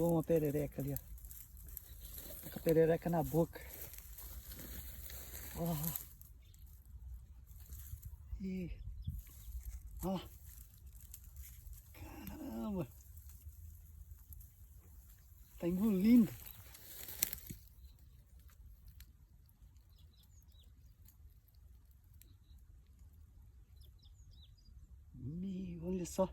Uma perereca ali, ó. Tá com a perereca na boca. Ó. E ó. Caramba. Tá engolindo. Olha só.